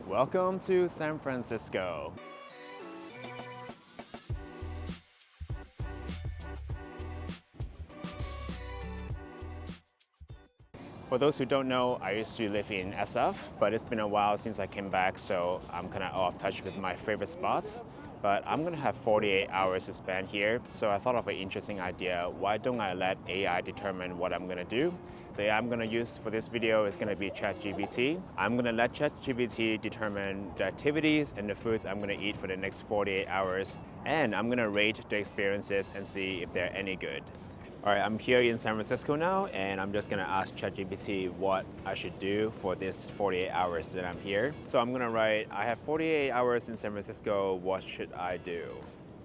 Welcome to San Francisco. For those who don't know, I used to live in SF, but it's been a while since I came back, so I'm kind of off touch with my favorite spots. But I'm gonna have 48 hours to spend here, so I thought of an interesting idea. Why don't I let AI determine what I'm gonna do? The AI I'm gonna use for this video is gonna be ChatGPT. I'm gonna let ChatGPT determine the activities and the foods I'm gonna eat for the next 48 hours, and I'm gonna rate the experiences and see if they're any good. All right, I'm here in San Francisco now, and I'm just gonna ask ChatGPT what I should do for this 48 hours that I'm here. So I'm gonna write, I have 48 hours in San Francisco, what should I do?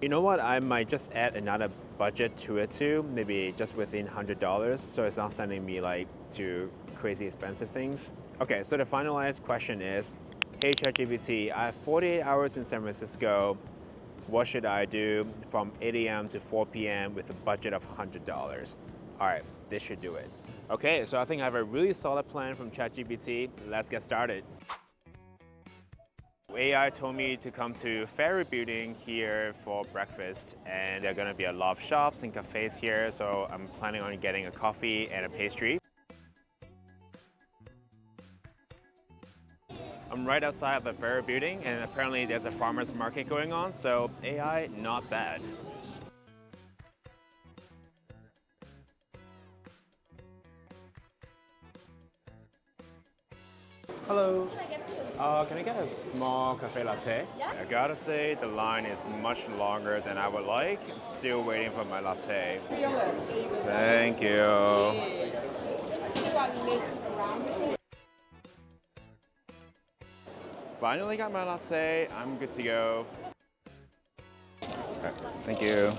You know what, I might just add another budget to it too, maybe just within $100, so it's not sending me like to crazy expensive things. Okay, so the finalized question is, hey ChatGPT, I have 48 hours in San Francisco, what should I do from 8 a.m. to 4 p.m. with a budget of $100? All right, this should do it. Okay, so I think I have a really solid plan from ChatGPT. Let's get started. AI told me to come to Ferry Building here for breakfast, and there are gonna be a lot of shops and cafes here, so I'm planning on getting a coffee and a pastry. I'm right outside of the Ferry Building, and apparently there's a farmer's market going on, so AI, not bad. Hello. Can I get a small cafe latte? Yeah. I gotta say, the line is much longer than I would like. I'm still waiting for my latte. Thank you. Finally got my latte, I'm good to go. Okay, thank you.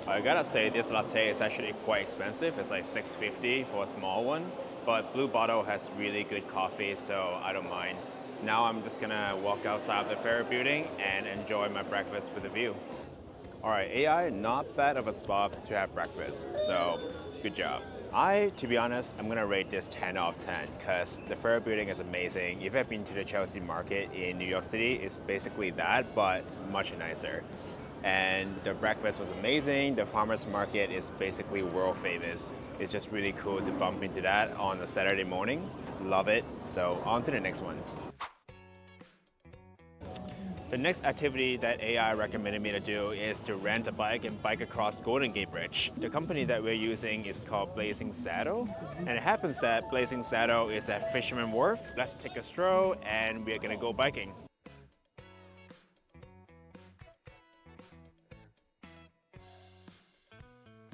I gotta say, this latte is actually quite expensive. It's like $6.50 for a small one, but Blue Bottle has really good coffee, so I don't mind. So now I'm just gonna walk outside of the Ferry Building and enjoy my breakfast with a view. All right, AI, not bad of a spot to have breakfast, so good job. To be honest, I'm gonna rate this 10 out of 10 because the Ferry Building is amazing. If you've been to the Chelsea Market in New York City, it's basically that, but much nicer. And the breakfast was amazing. The farmer's market is basically world famous. It's just really cool to bump into that on a Saturday morning. Love it. So on to the next one. The next activity that AI recommended me to do is to rent a bike and bike across Golden Gate Bridge. The company that we're using is called Blazing Saddle, and it happens that Blazing Saddle is at Fisherman Wharf. Let's take a stroll and we're gonna go biking.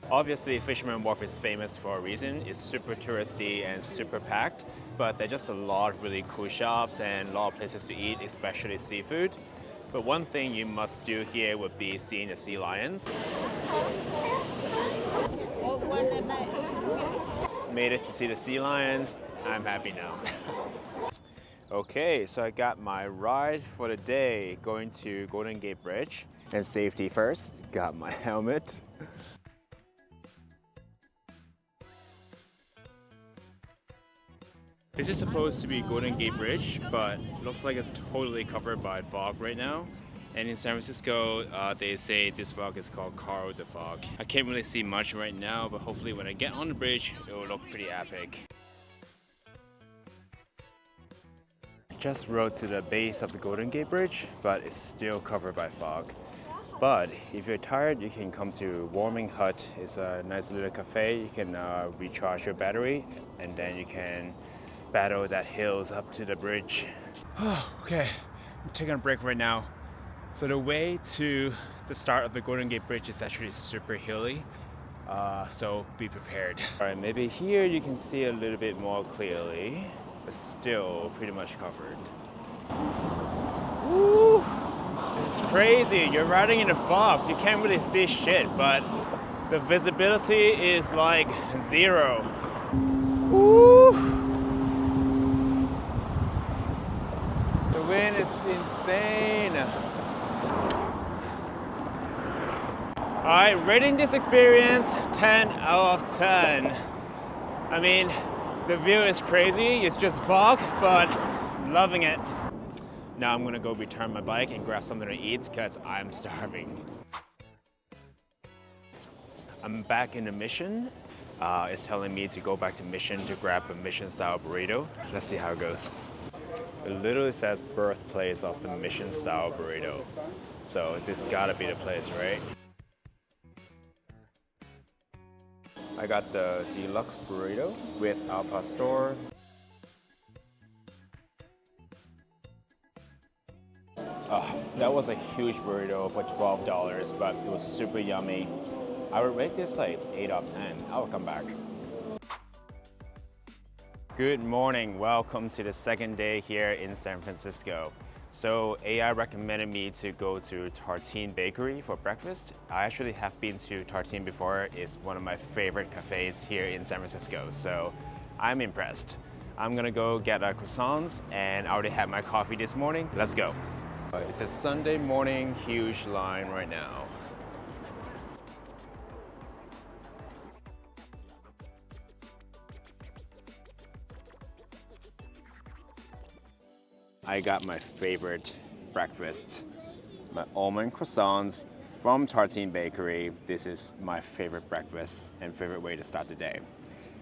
Obviously, Fisherman Wharf is famous for a reason. It's super touristy and super packed, but there's just a lot of really cool shops and a lot of places to eat, especially seafood. But one thing you must do here would be seeing the sea lions. Made it to see the sea lions. I'm happy now. Okay, so I got my ride for the day going to Golden Gate Bridge. And safety first, got my helmet. This is supposed to be Golden Gate Bridge, but looks like it's totally covered by fog right now. And in San Francisco, they say this fog is called Carl the Fog. I can't really see much right now, but hopefully when I get on the bridge, it will look pretty epic. Just rode to the base of the Golden Gate Bridge, but it's still covered by fog. But if you're tired, you can come to Warming Hut. It's a nice little cafe. You can recharge your battery, and then you can battle that hills up to the bridge. Okay, I'm taking a break right now. So the way to the start of the Golden Gate Bridge is actually super hilly, so be prepared. All right, maybe here you can see a little bit more clearly, but still pretty much covered. Woo! It's crazy, you're riding in the fog. You can't really see shit, but the visibility is like zero. Woo! The wind is insane. All right, rating this experience 10 out of 10. I mean, the view is crazy. It's just fog, but loving it. Now I'm gonna go return my bike and grab something to eat because I'm starving. I'm back in the Mission. It's telling me to go back to Mission to grab a Mission style burrito. Let's see how it goes. It literally says birthplace of the Mission style burrito. So this gotta be the place, right? I got the deluxe burrito with al pastor. That was a huge burrito for $12, but it was super yummy. I would rate this like 8 out of 10. I will come back. Good morning. Welcome to the second day here in San Francisco. So AI recommended me to go to Tartine Bakery for breakfast. I actually have been to Tartine before. It's one of my favorite cafes here in San Francisco. So I'm impressed. I'm gonna go get our croissants and I already had my coffee this morning. Let's go. It's a Sunday morning, huge line right now. I got my favorite breakfast, my almond croissants from Tartine Bakery. This is my favorite breakfast and favorite way to start the day.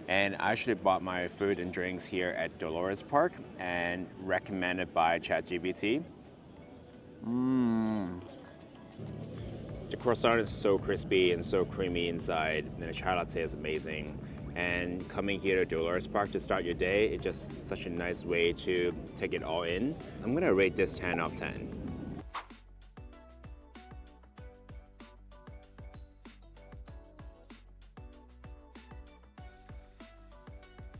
And I actually bought my food and drinks here at Dolores Park and recommended by ChatGPT. The croissant is so crispy and so creamy inside, and the chai latte is amazing. And coming here to Dolores Park to start your day, it's just such a nice way to take it all in. I'm gonna rate this 10 out of 10.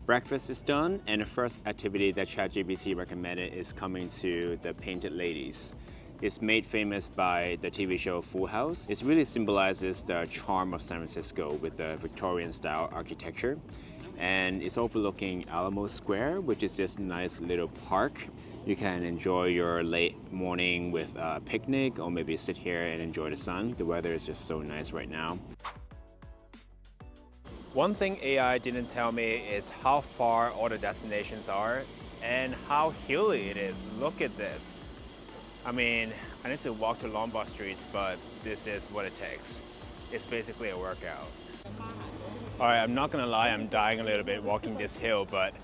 Breakfast is done, and the first activity that ChatGPT recommended is coming to the Painted Ladies. It's made famous by the TV show Full House. It really symbolizes the charm of San Francisco with the Victorian-style architecture. And it's overlooking Alamo Square, which is this nice little park. You can enjoy your late morning with a picnic or maybe sit here and enjoy the sun. The weather is just so nice right now. One thing AI didn't tell me is how far all the destinations are and how hilly it is. Look at this. I mean, I need to walk to Lombard Street, but this is what it takes. It's basically a workout. All right, I'm not gonna lie, I'm dying a little bit walking this hill, but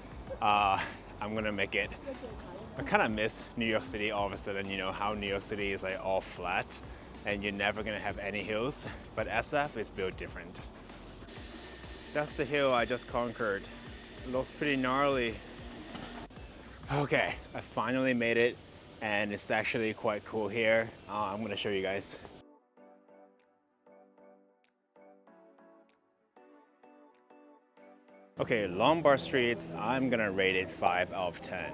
I'm gonna make it. I kind of miss New York City all of a sudden, you know, how New York City is like all flat and you're never gonna have any hills, but SF is built different. That's the hill I just conquered. It looks pretty gnarly. Okay, I finally made it. And it's actually quite cool here. I'm gonna show you guys. Okay, Lombard Street, I'm gonna rate it 5 out of 10.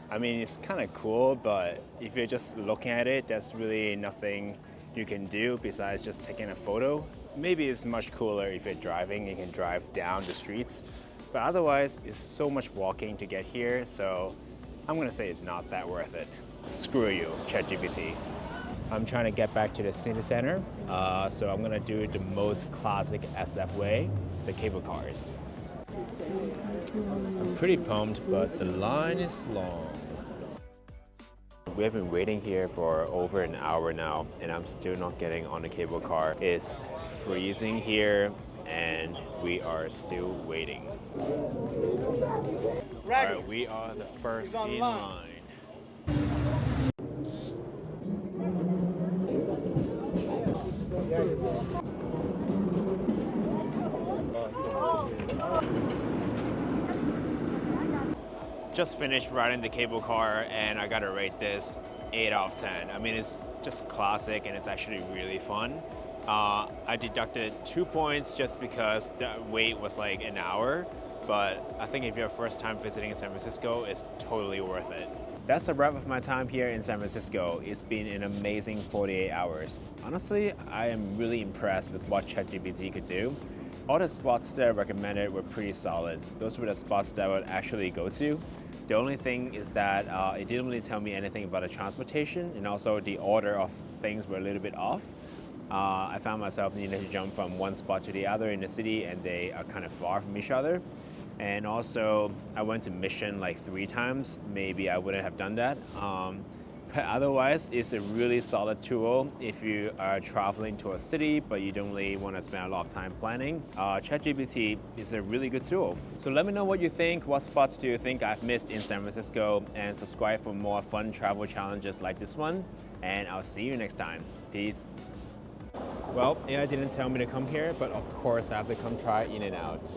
I mean, it's kind of cool, but if you're just looking at it, there's really nothing you can do besides just taking a photo. Maybe it's much cooler if you're driving, you can drive down the streets. But otherwise, it's so much walking to get here, so I'm gonna say it's not that worth it. Screw you, ChatGPT. I'm trying to get back to the city center, so I'm gonna do it the most classic SF way, the cable cars. I'm pretty pumped, but the line is long. We have been waiting here for over an hour now, and I'm still not getting on the cable car. It's freezing here, and we are still waiting. All right, we are the first in line. Just finished riding the cable car and I gotta rate this 8 out of 10. I mean, it's just classic and it's actually really fun. I deducted 2 points just because the wait was like an hour, but I think if you're first time visiting San Francisco, it's totally worth it. That's a wrap of my time here in San Francisco. It's been an amazing 48 hours. Honestly, I am really impressed with what ChatGPT could do. All the spots that I recommended were pretty solid. Those were the spots that I would actually go to. The only thing is that it didn't really tell me anything about the transportation, and also the order of things were a little bit off. I found myself needing to jump from one spot to the other in the city, and they are kind of far from each other. And also, I went to Mission like 3 times. Maybe I wouldn't have done that. But otherwise, it's a really solid tool if you are traveling to a city but you don't really want to spend a lot of time planning. ChatGPT is a really good tool. So let me know what you think. What spots do you think I've missed in San Francisco? And subscribe for more fun travel challenges like this one. And I'll see you next time. Peace. Well, AI didn't tell me to come here, but of course I have to come try In-N-Out.